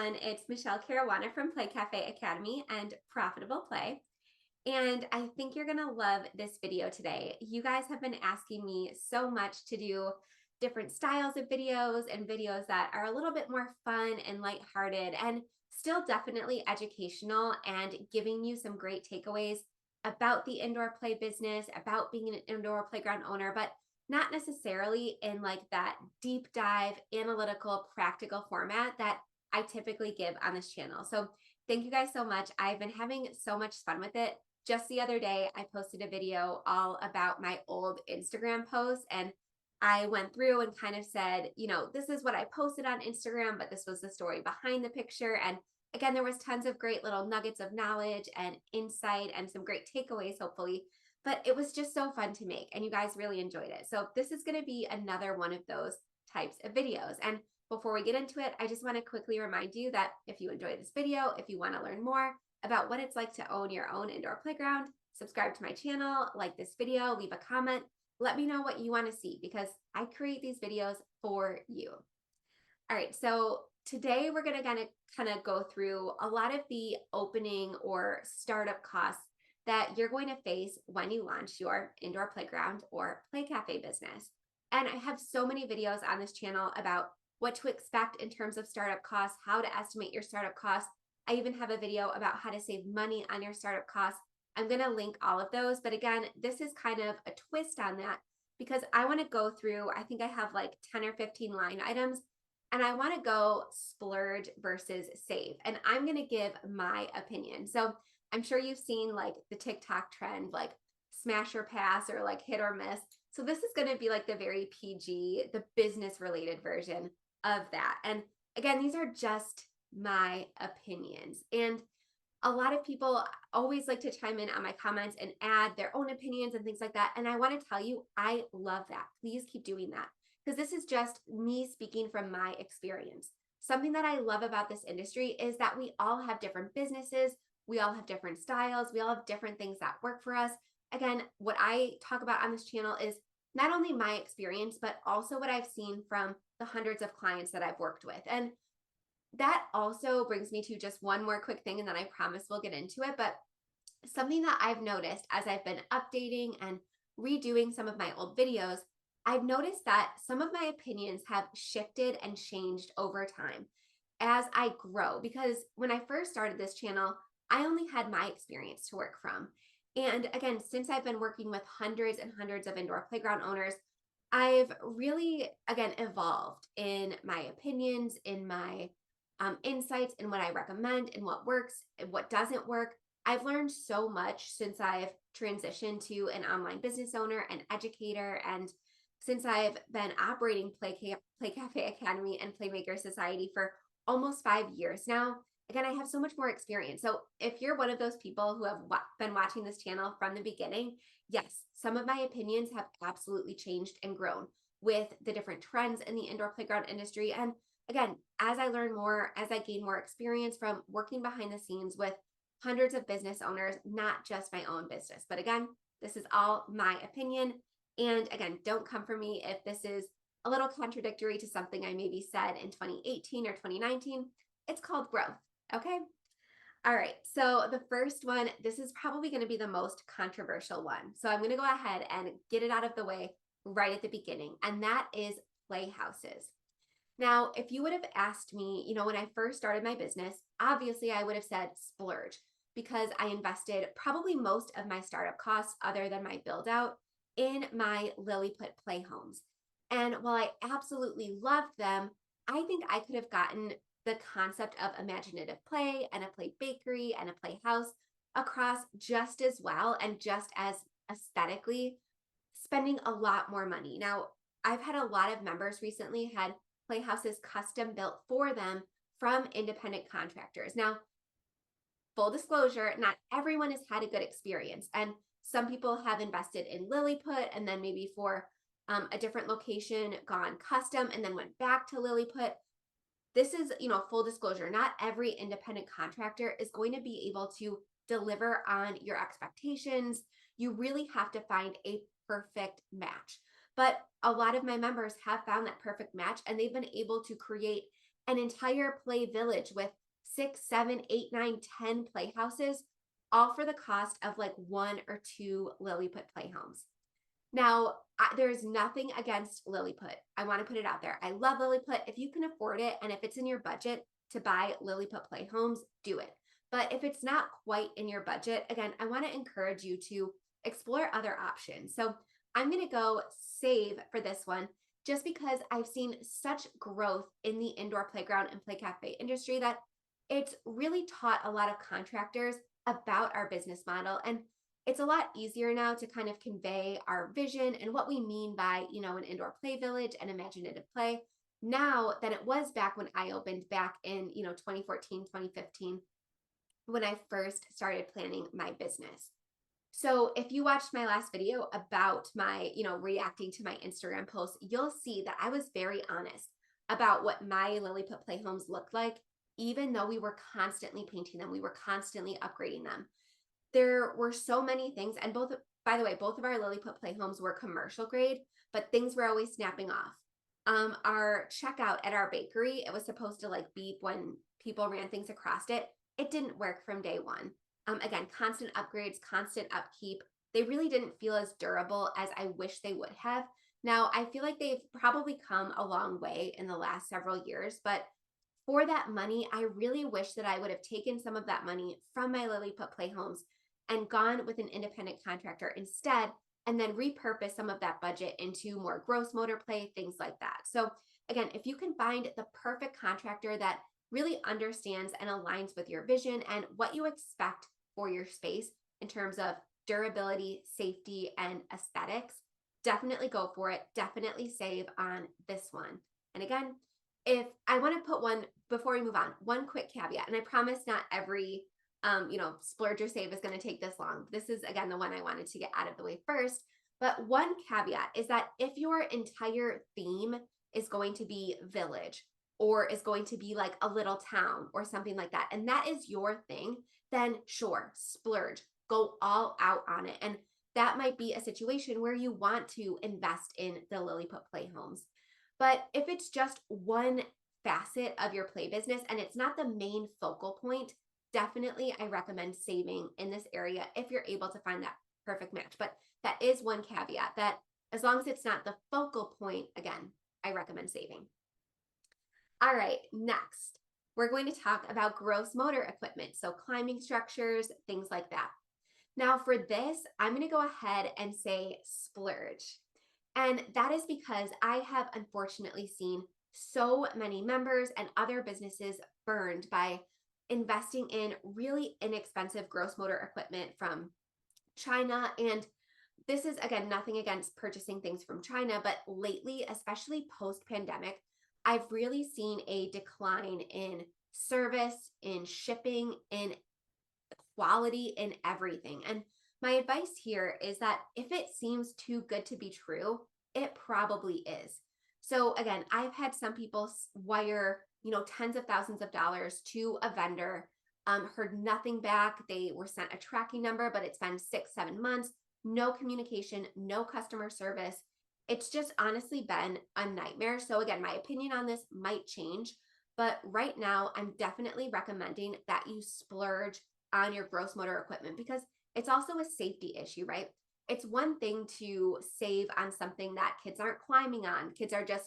everyone, it's Michelle Caruana from Play Cafe Academy and Profitable Play. And I think you're gonna love this video today. You guys have been asking me so much to do different styles of videos and videos that are a little bit more fun and lighthearted and still definitely educational and giving you some great takeaways about the indoor play business, about being an indoor playground owner, but not necessarily in like that deep dive, analytical, practical format that I typically give on this channel. So thank you guys so much. I've been having so much fun with it. Just the other day, I posted a video all about my old Instagram posts, and I went through and kind of said, this is what I posted on Instagram, but this was the story behind the picture. And again, there was tons of great little nuggets of knowledge and insight and some great takeaways, hopefully. But it was just so fun to make, and you guys really enjoyed it. So this is going to be another one of those types of videos. And before we get into it, I just want to quickly remind you that if you enjoyed this video, if you want to learn more about what it's like to own your own indoor playground, subscribe to my channel, like this video, leave a comment, let me know what you want to see because I create these videos for you. All right, so today we're going to kind of go through a lot of the opening or startup costs that you're going to face when you launch your indoor playground or play cafe business. And I have so many videos on this channel about what to expect in terms of startup costs, how to estimate your startup costs. I even have a video about how to save money on your startup costs. I'm going to link all of those. But again, this is kind of a twist on that because I want to go through, I think I have like 10 or 15 line items, and I want to go splurge versus save. And I'm going to give my opinion. So I'm sure you've seen like the TikTok trend, like smash or pass or like hit or miss. So this is going to be like the very PG, the business related version of that. And again, these are just my opinions. And a lot of people always like to chime in on my comments and add their own opinions and things like that. And I want to tell you, I love that. Please keep doing that because this is just me speaking from my experience. Something that I love about this industry is that we all have different businesses. We all have different styles. We all have different things that work for us. Again, what I talk about on this channel is not only my experience, but also what I've seen from the hundreds of clients that I've worked with. And that also brings me to just one more quick thing, and then I promise we'll get into it. But something that I've noticed as I've been updating and redoing some of my old videos, I've noticed that some of my opinions have shifted and changed over time as I grow. Because when I first started this channel, I only had my experience to work from. And again, since I've been working with hundreds and hundreds of indoor playground owners, I've really, again, evolved in my opinions, in my insights, in what I recommend, and what works, and what doesn't work. I've learned so much since I've transitioned to an online business owner and educator, and since I've been operating Play Cafe Academy and Playmaker Society for almost 5 years now. Again, I have so much more experience. So if you're one of those people who have been watching this channel from the beginning, yes, some of my opinions have absolutely changed and grown with the different trends in the indoor playground industry. And again, as I learn more, as I gain more experience from working behind the scenes with hundreds of business owners, not just my own business. But again, this is all my opinion. And again, don't come for me if this is a little contradictory to something I maybe said in 2018 or 2019. It's called growth. Okay. All right. So the first one, this is probably going to be the most controversial one. So I'm going to go ahead and get it out of the way right at the beginning. And that is playhouses. Now, if you would have asked me, when I first started my business, obviously I would have said splurge because I invested probably most of my startup costs other than my build out in my Lilliput playhomes. And while I absolutely loved them, I think I could have gotten the concept of imaginative play and a play bakery and a playhouse across just as well and just as aesthetically, spending a lot more money. Now, I've had a lot of members recently had playhouses custom built for them from independent contractors. Now, full disclosure, not everyone has had a good experience. And some people have invested in Lilliput and then maybe for a different location gone custom and then went back to Lilliput. This is, full disclosure, not every independent contractor is going to be able to deliver on your expectations. You really have to find a perfect match. But a lot of my members have found that perfect match and they've been able to create an entire play village with 6, 7, 8, 9, 10 playhouses, all for the cost of like 1 or 2 Lilliput playhomes. Now, there's nothing against Lilliput. I want to put it out there. I love Lilliput. If you can afford it and if it's in your budget to buy Lilliput playhomes, do it. But if it's not quite in your budget, again, I want to encourage you to explore other options. So I'm going to go save for this one just because I've seen such growth in the indoor playground and play cafe industry that it's really taught a lot of contractors about our business model. And it's a lot easier now to kind of convey our vision and what we mean by, an indoor play village and imaginative play now than it was back when I opened back in, 2014, 2015, when I first started planning my business. So if you watched my last video about my, reacting to my Instagram posts, you'll see that I was very honest about what my Lilliput playhomes looked like, even though we were constantly painting them, we were constantly upgrading them. There were so many things, and by the way, both of our Lilliput playhomes were commercial grade, but things were always snapping off. Our checkout at our bakery, it was supposed to like beep when people ran things across it. It didn't work from day one. Again, constant upgrades, constant upkeep. They really didn't feel as durable as I wish they would have. Now, I feel like they've probably come a long way in the last several years, but for that money, I really wish that I would have taken some of that money from my Lilliput playhomes and gone with an independent contractor instead, and then repurpose some of that budget into more gross motor play, things like that. So again, if you can find the perfect contractor that really understands and aligns with your vision and what you expect for your space in terms of durability, safety, and aesthetics, definitely go for it. Definitely save on this one. And again, if I want to put one, before we move on, one quick caveat, and I promise not every splurge or save is going to take this long. This is, again, the one I wanted to get out of the way first. But one caveat is that if your entire theme is going to be village or is going to be like a little town or something like that, and that is your thing, then sure, splurge, go all out on it. And that might be a situation where you want to invest in the Lilliput playhomes. But if it's just one facet of your play business and it's not the main focal point, definitely I recommend saving in this area if you're able to find that perfect match. But that is one caveat, that as long as it's not the focal point, again, I recommend saving. All right, next, we're going to talk about gross motor equipment. So climbing structures, things like that. Now for this, I'm going to go ahead and say splurge. And that is because I have unfortunately seen so many members and other businesses burned by investing in really inexpensive gross motor equipment from China. And this is, again, nothing against purchasing things from China, but lately, especially post-pandemic, I've really seen a decline in service, in shipping, in quality, in everything. And my advice here is that if it seems too good to be true, it probably is. So again, I've had some people wire, tens of thousands of dollars to a vendor, heard nothing back. They were sent a tracking number, but it's been 6, 7 months, no communication, no customer service. It's just honestly been a nightmare. So again, my opinion on this might change, but right now I'm definitely recommending that you splurge on your gross motor equipment because it's also a safety issue, right? It's one thing to save on something that kids aren't climbing on. Kids are just,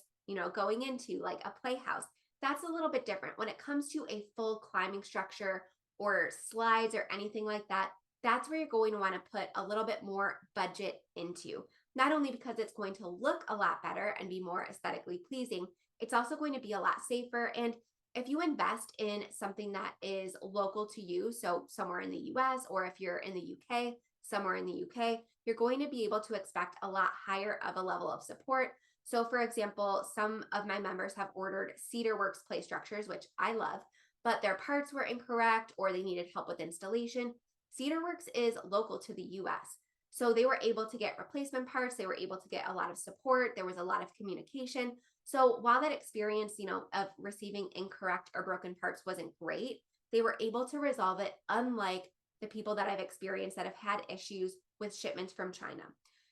going into like a playhouse. That's a little bit different. When it comes to a full climbing structure or slides or anything like that, that's where you're going to want to put a little bit more budget into. Not only because it's going to look a lot better and be more aesthetically pleasing, it's also going to be a lot safer. And if you invest in something that is local to you, so somewhere in the US, or if you're in the UK, somewhere in the UK, you're going to be able to expect a lot higher of a level of support. So for example, some of my members have ordered Cedarworks play structures, which I love, but their parts were incorrect or they needed help with installation. Cedarworks is local to the US. So they were able to get replacement parts. They were able to get a lot of support. There was a lot of communication. So while that experience, of receiving incorrect or broken parts wasn't great, they were able to resolve it, unlike the people that I've experienced that have had issues with shipments from China.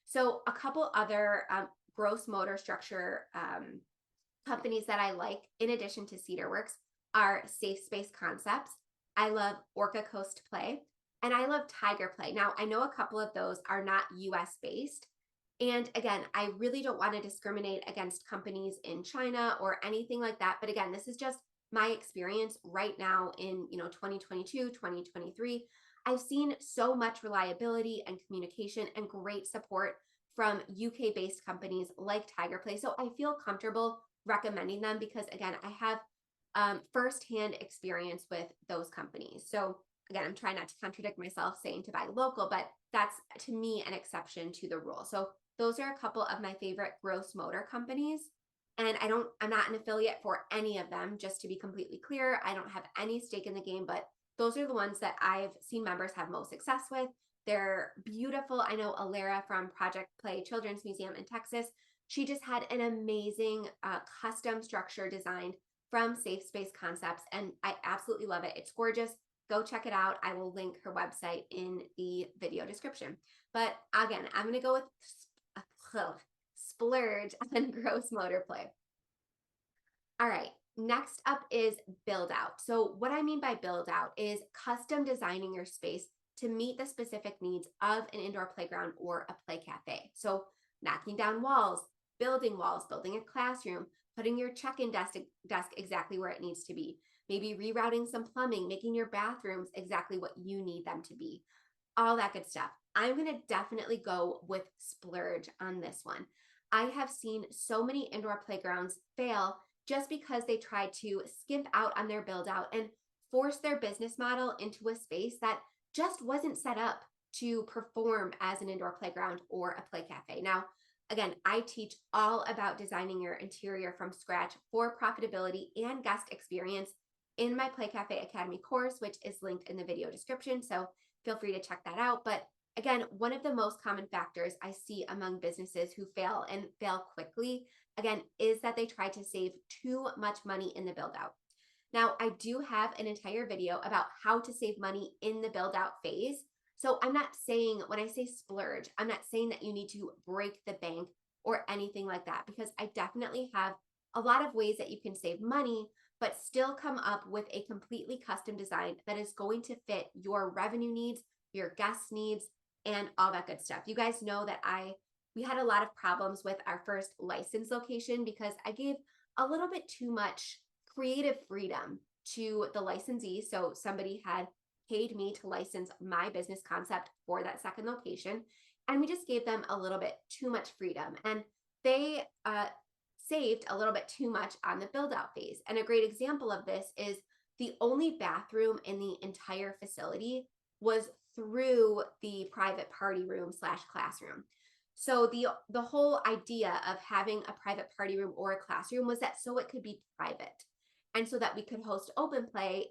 So a couple other gross motor structure Companies that I like, in addition to Cedarworks, are Safe Space Concepts. I love Orca Coast Play, and I love Tiger Play. Now, I know a couple of those are not US based. And again, I really don't want to discriminate against companies in China or anything like that. But again, this is just my experience right now in 2022, 2023. I've seen so much reliability and communication and great support from UK based companies like Tiger Play. So I feel comfortable recommending them because again, I have firsthand experience with those companies. So again, I'm trying not to contradict myself saying to buy local, but that's to me an exception to the rule. So those are a couple of my favorite gross motor companies. And I'm not an affiliate for any of them, just to be completely clear. I don't have any stake in the game, but those are the ones that I've seen members have most success with. They're beautiful. I know Alara from Project Play Children's Museum in Texas, she just had an amazing custom structure designed from Safe Space Concepts, and I absolutely love it. It's gorgeous. Go check it out. I will link her website in the video description. But again, I'm going to go with Splurge on gross motor play. All right, next up is build out. So what I mean by build out is custom designing your space to meet the specific needs of an indoor playground or a play cafe. So knocking down walls, building a classroom, putting your check-in desk exactly where it needs to be, maybe rerouting some plumbing, making your bathrooms exactly what you need them to be, all that good stuff. I'm going to definitely go with Splurge on this one. I have seen so many indoor playgrounds fail just because they tried to skimp out on their build out and force their business model into a space that just wasn't set up to perform as an indoor playground or a play cafe. Now, again, I teach all about designing your interior from scratch for profitability and guest experience in my Play Cafe Academy course, which is linked in the video description. So feel free to check that out. But again, one of the most common factors I see among businesses who fail and fail quickly, again, is that they try to save too much money in the build out. Now, I do have an entire video about how to save money in the build out phase. So I'm not saying, when I say splurge, I'm not saying that you need to break the bank or anything like that, because I definitely have a lot of ways that you can save money, but still come up with a completely custom design that is going to fit your revenue needs, your guest needs, and all that good stuff. You guys know that we had a lot of problems with our first license location because I gave a little bit too much creative freedom to the licensee. So somebody had paid me to license my business concept for that second location, and we just gave them a little bit too much freedom, and they saved a little bit too much on the build out phase. And a great example of this is the only bathroom in the entire facility was through the private party room / classroom. So the whole idea of having a private party room or a classroom was that so it could be private, and so that we could host open play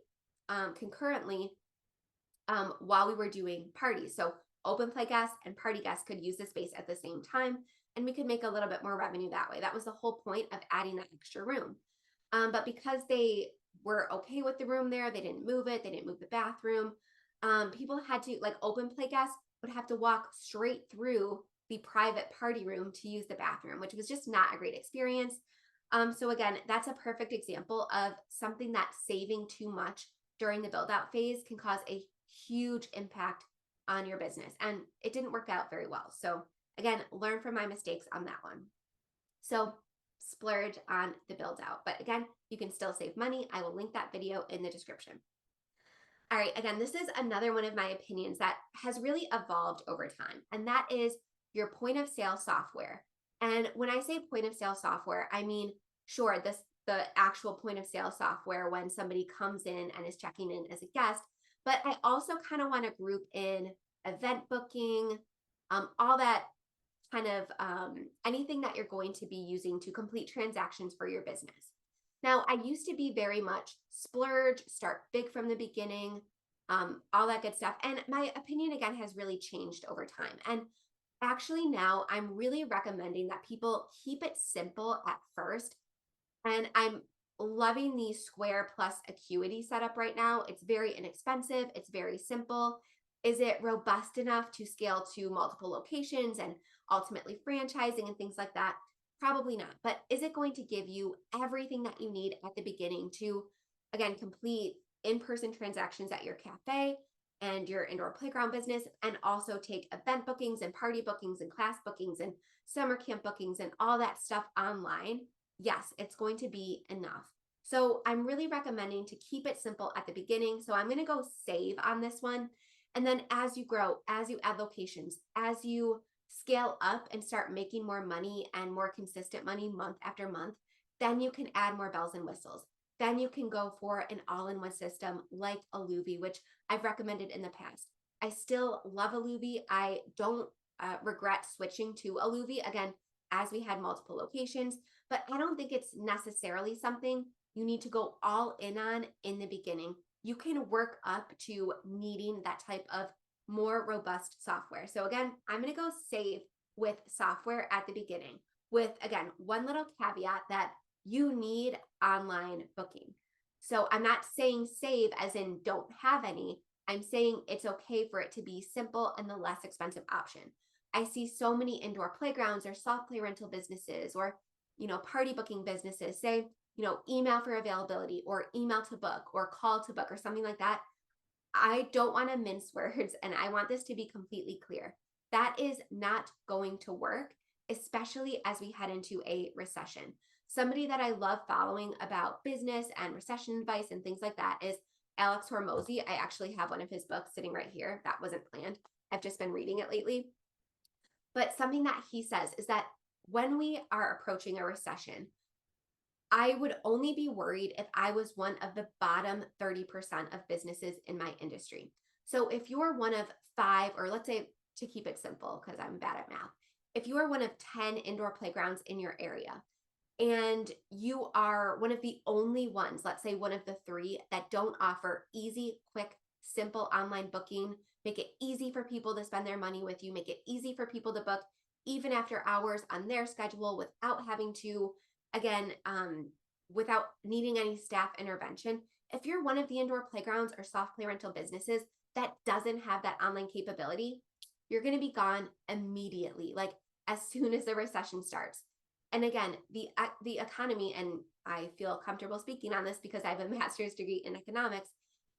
concurrently while we were doing parties. So open play guests and party guests could use the space at the same time, and we could make a little bit more revenue that way. That was the whole point of adding that extra room. But because they were okay with the room there, they didn't move it, they didn't move the bathroom. People had to, like, open play guests would have to walk straight through the private party room to use the bathroom, which was just not a great experience. So again, that's a perfect example of something that saving too much during the build out phase can cause a huge impact on your business. And it didn't work out very well. So again, learn from my mistakes on that one. So splurge on the build out. But again, you can still save money. I will link that video in the description. All right, again, this is another one of my opinions that has really evolved over time, and that is your point of sale software. And when I say point of sale software, I mean, sure, the actual point of sale software when somebody comes in and is checking in as a guest, but I also kind of want to group in event booking, all that kind of anything that you're going to be using to complete transactions for your business. Now, I used to be very much splurge, start big from the beginning, all that good stuff. And my opinion, again, has really changed over time. And actually now I'm really recommending that people keep it simple at first. And I'm loving the Square plus Acuity setup right now. It's very inexpensive. It's very simple. Is it robust enough to scale to multiple locations and ultimately franchising and things like that? Probably not. But is it going to give you everything that you need at the beginning to, again, complete in-person transactions at your cafe and your indoor playground business, and also take event bookings and party bookings and class bookings and summer camp bookings and all that stuff online? Yes, it's going to be enough. So I'm really recommending to keep it simple at the beginning. So I'm going to go save on this one. And then as you grow, as you add locations, as you scale up and start making more money and more consistent money month after month, then you can add more bells and whistles. Then you can go for an all-in-one system like Aluvi, which I've recommended in the past. I still love Aluvi. I don't regret switching to Aluvi, again, as we had multiple locations, but I don't think it's necessarily something you need to go all in on in the beginning. You can work up to needing that type of more robust software. So again, I'm going to go save with software at the beginning with, again, one little caveat that you need online booking. So I'm not saying save as in don't have any. I'm saying it's okay for it to be simple and the less expensive option. I see so many indoor playgrounds or soft play rental businesses or, party booking businesses say, email for availability or email to book or call to book or something like that. I don't want to mince words, and I want this to be completely clear. That is not going to work, especially as we head into a recession. Somebody that I love following about business and recession advice and things like that is Alex Hormozy. I actually have one of his books sitting right here. That wasn't planned. I've just been reading it lately. But something that he says is that when we are approaching a recession, I would only be worried if I was one of the bottom 30% of businesses in my industry. So if you're one of 5, or let's say to keep it simple, because I'm bad at math, if you are one of 10 indoor playgrounds in your area and you are one of the only ones, let's say one of the 3 that don't offer easy, quick, simple online booking, make it easy for people to spend their money with you, make it easy for people to book even after hours on their schedule without having to, again, without needing any staff intervention. If you're one of the indoor playgrounds or soft play rental businesses that doesn't have that online capability, you're going to be gone immediately, like as soon as the recession starts. And again, the economy, and I feel comfortable speaking on this because I have a master's degree in economics,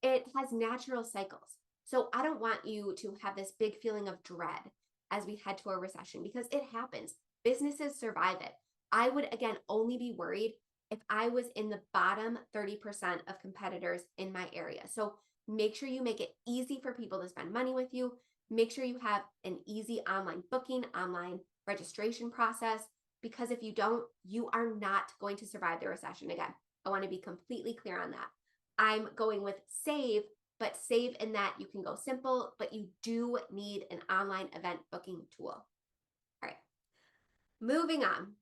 it has natural cycles. So I don't want you to have this big feeling of dread as we head to a recession, because it happens. Businesses survive it. I would, again, only be worried if I was in the bottom 30% of competitors in my area. So make sure you make it easy for people to spend money with you. Make sure you have an easy online booking, online registration process, because if you don't, you are not going to survive the recession. Again, I want to be completely clear on that. I'm going with save, but save in that you can go simple, but you do need an online event booking tool. All right, moving on.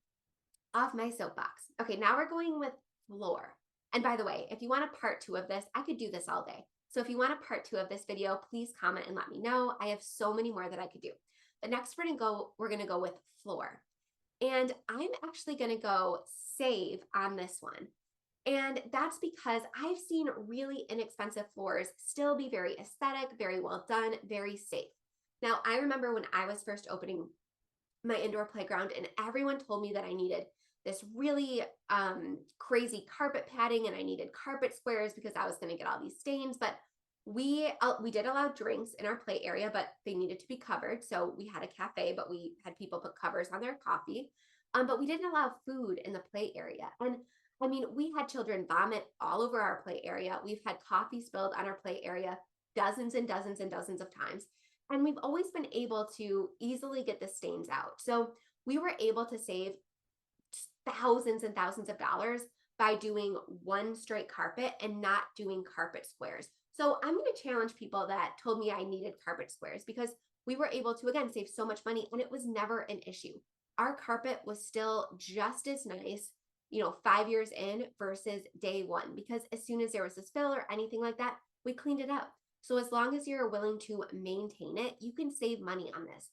Off my soapbox. Okay, now we're going with floor. And by the way, if you want a part 2 of this, I could do this all day. So if you want a part 2 of this video, please comment and let me know. I have so many more that I could do. But next we're gonna go with floor. And I'm actually gonna go save on this one. And that's because I've seen really inexpensive floors still be very aesthetic, very well done, very safe. Now, I remember when I was first opening my indoor playground and everyone told me that I needed this really crazy carpet padding and I needed carpet squares because I was going to get all these stains. But we did allow drinks in our play area, but they needed to be covered. So we had a cafe, but we had people put covers on their coffee. But we didn't allow food in the play area. And I mean, we had children vomit all over our play area. We've had coffee spilled on our play area dozens and dozens and dozens of times. And we've always been able to easily get the stains out. So we were able to save thousands and thousands of dollars by doing one straight carpet and not doing carpet squares. So I'm going to challenge people that told me I needed carpet squares, because we were able to, again, save so much money and it was never an issue. Our carpet was still just as nice, 5 years in versus day 1, because as soon as there was a spill or anything like that, we cleaned it up. So as long as you're willing to maintain it, you can save money on this.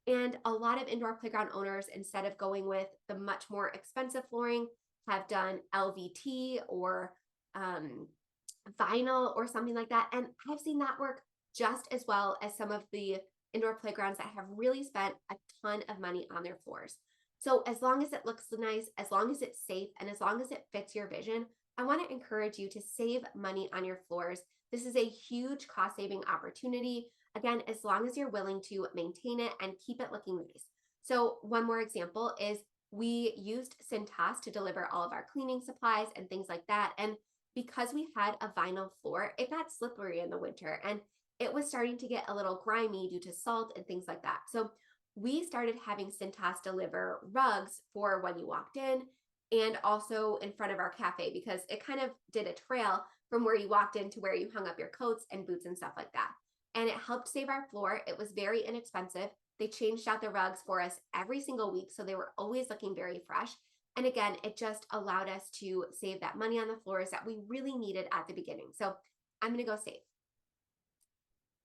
And a lot of indoor playground owners, instead of going with the much more expensive flooring, have done LVT or vinyl or something like that. And I've seen that work just as well as some of the indoor playgrounds that have really spent a ton of money on their floors. So as long as it looks nice, as long as it's safe, and as long as it fits your vision, I want to encourage you to save money on your floors. This is a huge cost saving opportunity. Again, as long as you're willing to maintain it and keep it looking nice. So one more example is we used Cintas to deliver all of our cleaning supplies and things like that. And because we had a vinyl floor, it got slippery in the winter and it was starting to get a little grimy due to salt and things like that. So we started having Cintas deliver rugs for when you walked in and also in front of our cafe because it kind of did a trail from where you walked in to where you hung up your coats and boots and stuff like that. And it helped save our floor. It was very inexpensive. They changed out the rugs for us every single week, so they were always looking very fresh. And again, it just allowed us to save that money on the floors that we really needed at the beginning. So I'm going to go save.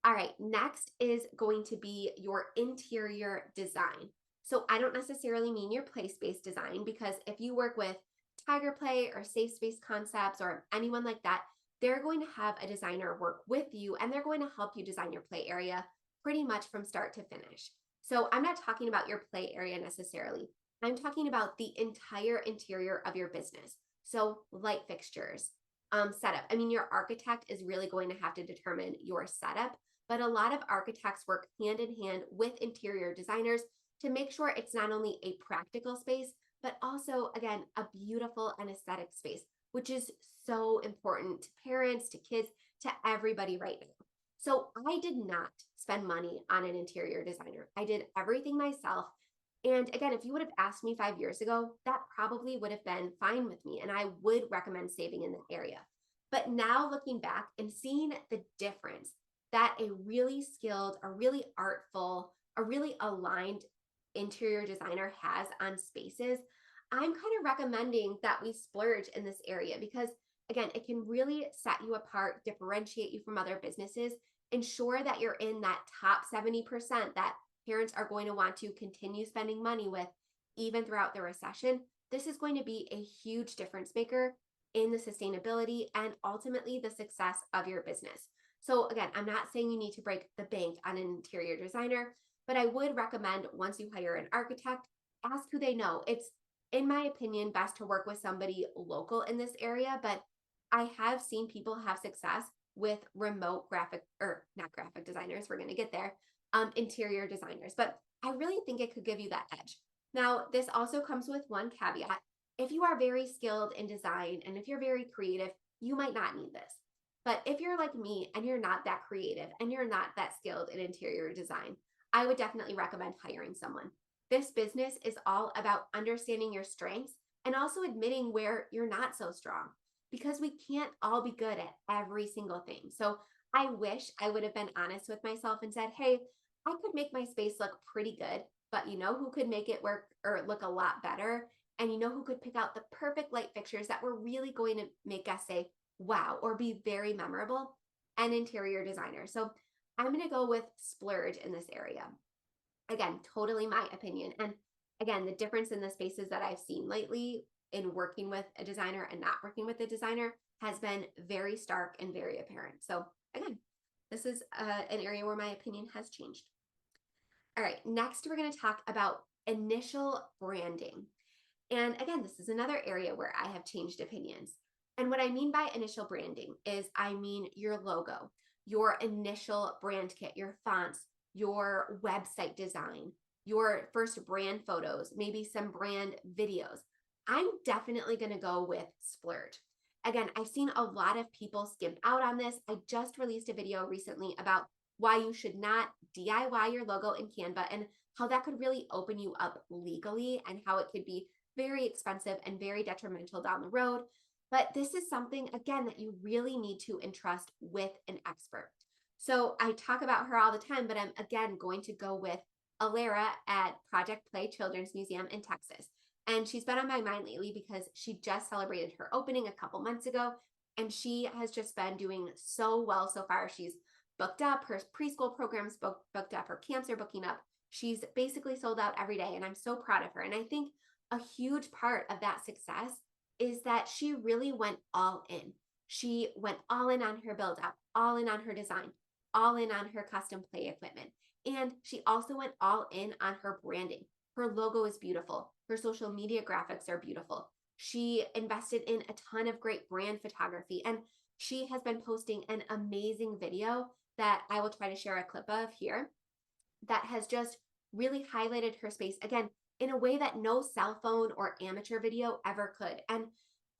All right, next is going to be your interior design. So I don't necessarily mean your play space design because if you work with Tiger Play or Safe Space Concepts or anyone like that, they're going to have a designer work with you and they're going to help you design your play area pretty much from start to finish. So I'm not talking about your play area necessarily. I'm talking about the entire interior of your business. So light fixtures, setup. I mean, your architect is really going to have to determine your setup, but a lot of architects work hand in hand with interior designers to make sure it's not only a practical space, but also, again, a beautiful and aesthetic space, which is so important to parents, to kids, to everybody right now. So I did not spend money on an interior designer. I did everything myself. And again, if you would have asked me 5 years ago, that probably would have been fine with me. And I would recommend saving in that area. But now looking back and seeing the difference that a really skilled, a really artful, a really aligned interior designer has on spaces, I'm kind of recommending that we splurge in this area because, again, it can really set you apart, differentiate you from other businesses, ensure that you're in that top 70% that parents are going to want to continue spending money with even throughout the recession. This is going to be a huge difference maker in the sustainability and ultimately the success of your business. So again, I'm not saying you need to break the bank on an interior designer, but I would recommend once you hire an architect, ask who they know. It's, in my opinion, best to work with somebody local in this area, but I have seen people have success with remote graphic, or not graphic designers, we're going to get there, interior designers. But I really think it could give you that edge. Now, this also comes with one caveat. If you are very skilled in design and if you're very creative, you might not need this. But if you're like me and you're not that creative and you're not that skilled in interior design, I would definitely recommend hiring someone. This business is all about understanding your strengths and also admitting where you're not so strong because we can't all be good at every single thing. So I wish I would have been honest with myself and said, hey, I could make my space look pretty good, but you know who could make it work or look a lot better? And you know who could pick out the perfect light fixtures that were really going to make us say, wow, or be very memorable? An interior designer. So I'm going to go with Splurge in this area. Again, totally my opinion. And again, the difference in the spaces that I've seen lately in working with a designer and not working with a designer has been very stark and very apparent. So again, this is an area where my opinion has changed. All right, next we're going to talk about initial branding. And again, this is another area where I have changed opinions. And what I mean by initial branding is I mean your logo, your initial brand kit, your fonts, your website design, your first brand photos, maybe some brand videos. I'm definitely going to go with Splurge. Again, I've seen a lot of people skimp out on this. I just released a video recently about why you should not DIY your logo in Canva and how that could really open you up legally and how it could be very expensive and very detrimental down the road. But this is something, again, that you really need to entrust with an expert. So I talk about her all the time, but I'm again going to go with Alara at Project Play Children's Museum in Texas. And she's been on my mind lately because she just celebrated her opening a couple months ago. And she has just been doing so well so far. She's booked up, her preschool programs booked up, her camps are booking up. She's basically sold out every day. And I'm so proud of her. And I think a huge part of that success is that she really went all in. She went all in on her build up, all in on her design, all in on her custom play equipment. And she also went all in on her branding. Her logo is beautiful. Her social media graphics are beautiful. She invested in a ton of great brand photography, and she has been posting an amazing video that I will try to share a clip of here that has just really highlighted her space again in a way that no cell phone or amateur video ever could. And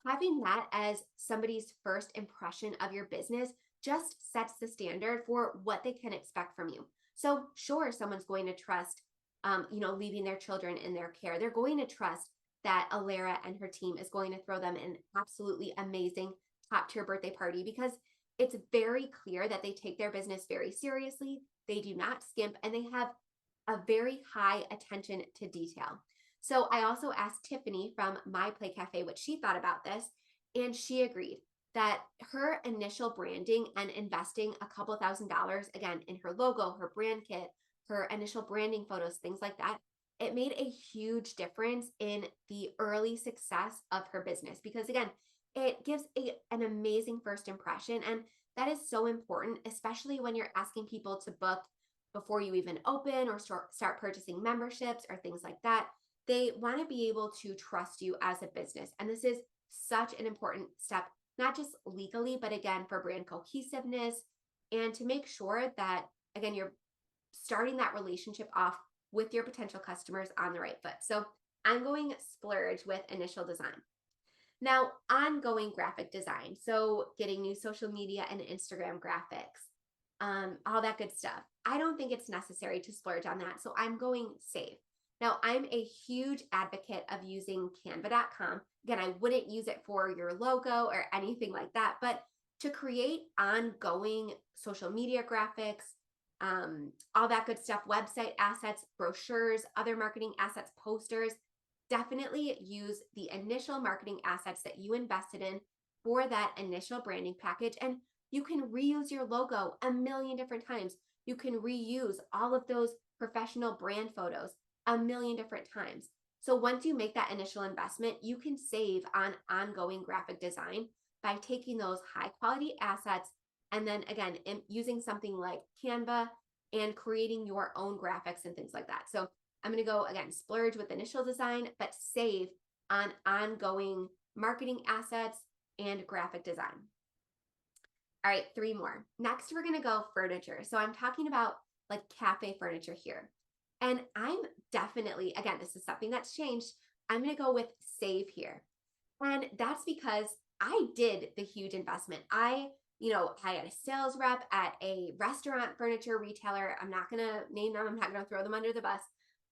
having that as somebody's first impression of your business just sets the standard for what they can expect from you. So sure, someone's going to trust, leaving their children in their care. They're going to trust that Alara and her team is going to throw them an absolutely amazing top tier birthday party because it's very clear that they take their business very seriously. They do not skimp, and they have a very high attention to detail. So I also asked Tiffany from My Play Cafe what she thought about this, and she agreed that her initial branding and investing a couple $1,000s again in her logo, her brand kit, her initial branding photos, things like that, it made a huge difference in the early success of her business because again, it gives an amazing first impression, and that is so important, especially when you're asking people to book before you even open or start purchasing memberships or things like that. They want to be able to trust you as a business. And this is such an important step, not just legally, but again, for brand cohesiveness and to make sure that, again, you're starting that relationship off with your potential customers on the right foot. So I'm going Splurge with initial design. Now, ongoing graphic design. So getting new social media and Instagram graphics, all that good stuff. I don't think it's necessary to splurge on that. So I'm going save. Now, I'm a huge advocate of using canva.com. Again, I wouldn't use it for your logo or anything like that, but to create ongoing social media graphics, all that good stuff, website assets, brochures, other marketing assets, posters, definitely use the initial marketing assets that you invested in for that initial branding package. And you can reuse your logo a million different times. You can reuse all of those professional brand photos a million different times. So once you make that initial investment, you can save on ongoing graphic design by taking those high quality assets and then again, using something like Canva and creating your own graphics and things like that. So I'm going to go again, splurge with initial design, but save on ongoing marketing assets and graphic design. All right, 3 more. Next, we're going to go furniture. So I'm talking about like cafe furniture here. And I'm definitely, again, this is something that's changed. I'm going to go with save here. And that's because I did the huge investment. I had a sales rep at a restaurant furniture retailer. I'm not going to name them. I'm not going to throw them under the bus.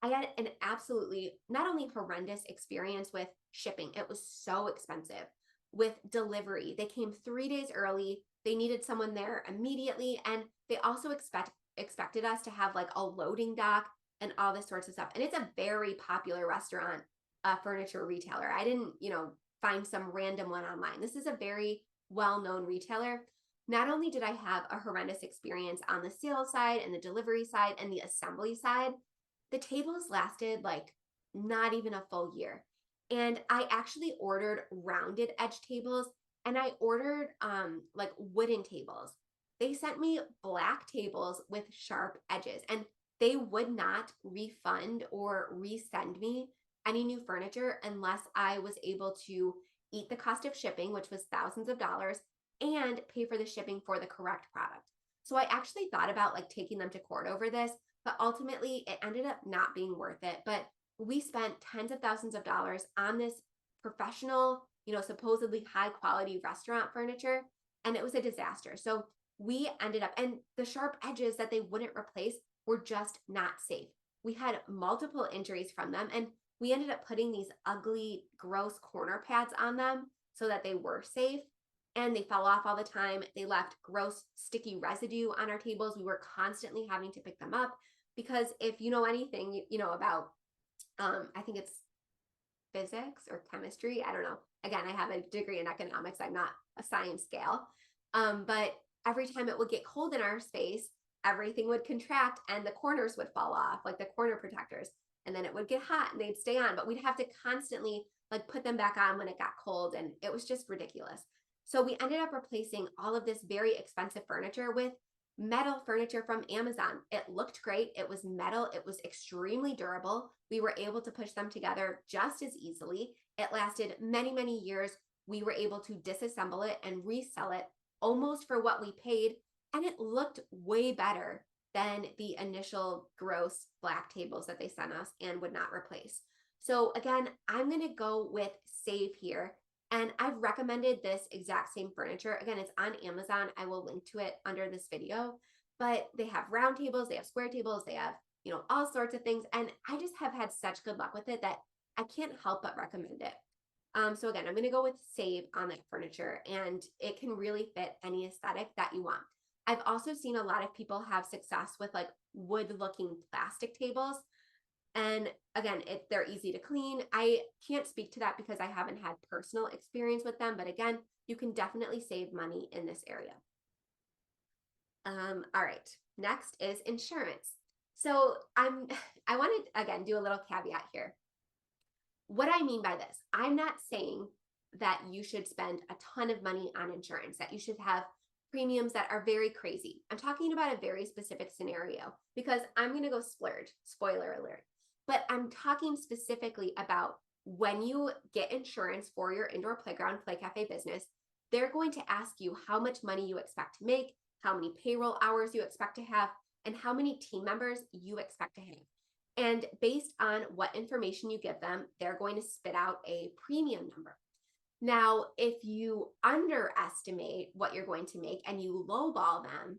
I had an absolutely not only horrendous experience with shipping. It was so expensive. With delivery, they came 3 days early. They needed someone there immediately. And they also expected us to have like a loading dock and all this sorts of stuff. And it's a very popular restaurant furniture retailer. I didn't, find some random one online. This is a very well-known retailer. Not only did I have a horrendous experience on the sales side and the delivery side and the assembly side, the tables lasted like not even a full year. And I actually ordered rounded edge tables and I ordered like wooden tables. They sent me black tables with sharp edges and they would not refund or resend me any new furniture unless I was able to eat the cost of shipping, which was thousands of dollars, and pay for the shipping for the correct product. So I actually thought about like taking them to court over this, but ultimately it ended up not being worth it. But we spent tens of thousands of dollars on this professional, supposedly high quality restaurant furniture, and it was a disaster. So we ended up, and the sharp edges that they wouldn't replace were just not safe. We had multiple injuries from them, and we ended up putting these ugly, gross corner pads on them so that they were safe. And they fell off all the time. They left gross, sticky residue on our tables. We were constantly having to pick them up because if you know anything, about, I think it's physics or chemistry. I don't know. Again, I have a degree in economics. I'm not a science scale. But every time it would get cold in our space, everything would contract and the corners would fall off, like the corner protectors. And then it would get hot and they'd stay on, but we'd have to constantly like put them back on when it got cold. And it was just ridiculous. So we ended up replacing all of this very expensive furniture with metal furniture from Amazon. It looked great. It was metal. It was extremely durable. We were able to push them together just as easily. It lasted many, many years. We were able to disassemble it and resell it almost for what we paid. And it looked way better than the initial gross black tables that they sent us and would not replace. So again, I'm going to go with save here. And I've recommended this exact same furniture. Again, it's on Amazon. I will link to it under this video, but they have round tables, they have square tables, they have, all sorts of things. And I just have had such good luck with it that I can't help but recommend it. So again, I'm going to go with save on that furniture, and it can really fit any aesthetic that you want. I've also seen a lot of people have success with like wood looking plastic tables. And again, they're easy to clean. I can't speak to that because I haven't had personal experience with them, but again, you can definitely save money in this area. All right, next is insurance. So I want to, again, do a little caveat here. What I mean by this, I'm not saying that you should spend a ton of money on insurance, that you should have premiums that are very crazy. I'm talking about a very specific scenario because I'm going to go splurge, spoiler alert. But I'm talking specifically about when you get insurance for your indoor playground, play cafe business, they're going to ask you how much money you expect to make, how many payroll hours you expect to have, and how many team members you expect to have. And based on what information you give them, they're going to spit out a premium number. Now, if you underestimate what you're going to make and you lowball them,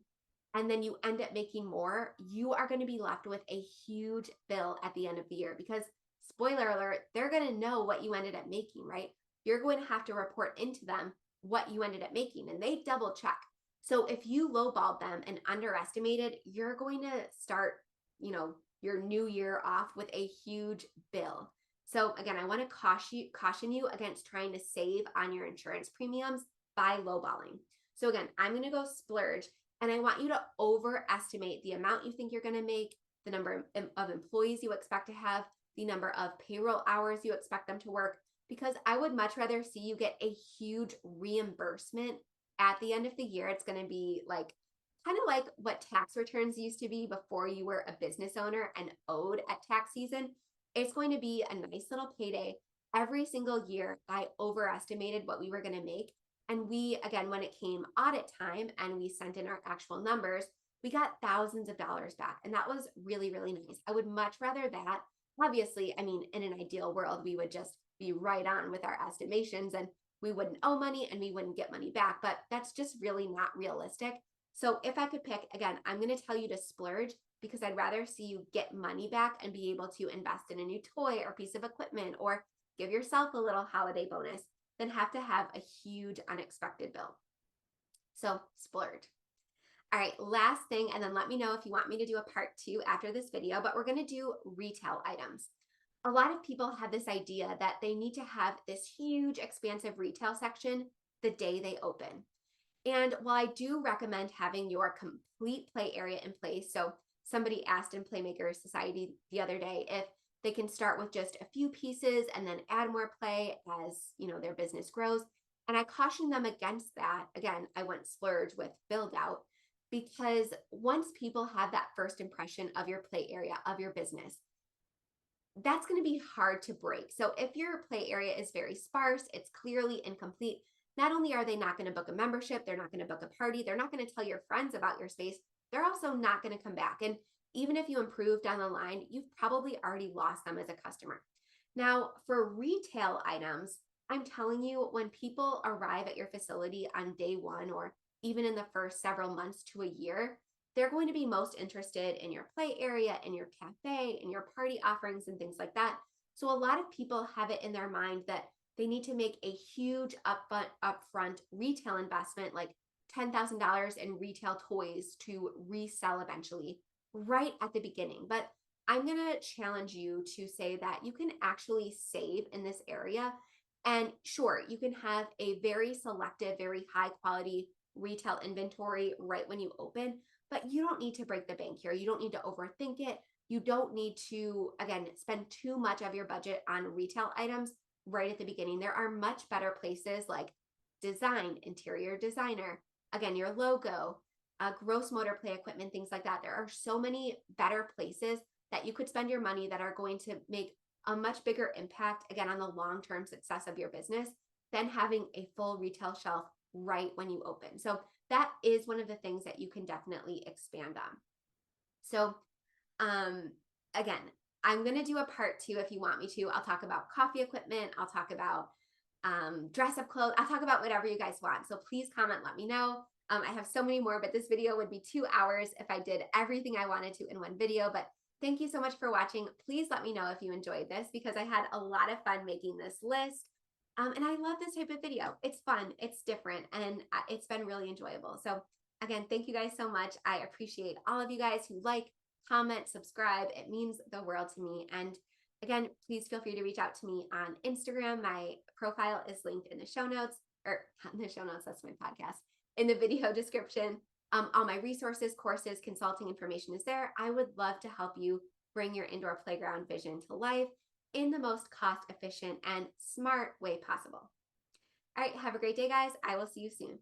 and then you end up making more, you are going to be left with a huge bill at the end of the year because, spoiler alert, they're going to know what you ended up making, right? You're going to have to report into them what you ended up making, and they double check. So if you lowballed them and underestimated, you're going to start, your new year off with a huge bill. So again, I want to caution you against trying to save on your insurance premiums by lowballing. So again, I'm going to go splurge. And I want you to overestimate the amount you think you're going to make, the number of employees you expect to have, the number of payroll hours you expect them to work, because I would much rather see you get a huge reimbursement at the end of the year. It's going to be like kind of like what tax returns used to be before you were a business owner and owed at tax season. It's going to be a nice little payday. Every single year, I overestimated what we were going to make. And we, again, when it came audit time and we sent in our actual numbers, we got thousands of dollars back. And that was really, really nice. I would much rather that. Obviously, I mean, in an ideal world, we would just be right on with our estimations and we wouldn't owe money and we wouldn't get money back. But that's just really not realistic. So if I could pick, again, I'm going to tell you to splurge because I'd rather see you get money back and be able to invest in a new toy or piece of equipment or give yourself a little holiday bonus than have to have a huge unexpected bill. So splurge. All right, last thing, and then let me know if you want me to do a part 2 after this video, but we're going to do retail items. A lot of people have this idea that they need to have this huge expansive retail section the day they open. And while I do recommend having your complete play area in place, so somebody asked in Playmaker Society the other day if they can start with just a few pieces and then add more play as, their business grows. And I caution them against that. Again, I went splurge with build out because once people have that first impression of your play area, of your business, that's going to be hard to break. So if your play area is very sparse, it's clearly incomplete, not only are they not going to book a membership, they're not going to book a party, they're not going to tell your friends about your space, they're also not going to come back. And even if you improve down the line, you've probably already lost them as a customer. Now, for retail items, I'm telling you, when people arrive at your facility on day one, or even in the first several months to a year, they're going to be most interested in your play area, in your cafe, in your party offerings and things like that. So a lot of people have it in their mind that they need to make a huge upfront retail investment, like $10,000 in retail toys to resell eventually, right at the beginning. But I'm going to challenge you to say that you can actually save in this area. And sure, you can have a very selective, very high quality retail inventory right when you open, but you don't need to break the bank here. You don't need to overthink it. You don't need to, again, spend too much of your budget on retail items right at the beginning. There are much better places like design, interior designer, again, your logo, gross motor play equipment, things like that. There are so many better places that you could spend your money that are going to make a much bigger impact, again, on the long-term success of your business than having a full retail shelf right when you open. So that is one of the things that you can definitely expand on. So again, I'm going to do a part 2 if you want me to. I'll talk about coffee equipment. I'll talk about dress up clothes. I'll talk about whatever you guys want. So please comment, let me know. I have so many more, but this video would be 2 hours if I did everything I wanted to in one video. But thank you so much for watching. Please let me know if you enjoyed this, because I had a lot of fun making this list. And I love this type of video. It's fun, it's different, and it's been really enjoyable. So again, thank you guys so much. I appreciate all of you guys who like, comment, subscribe. It means the world to me. And again, please feel free to reach out to me on Instagram. My profile is linked in the show notes, or not in the show notes, that's my podcast, in the video description. All my resources, courses, consulting information is there. I would love to help you bring your indoor playground vision to life in the most cost efficient and smart way possible. All right, have a great day, guys. I will see you soon.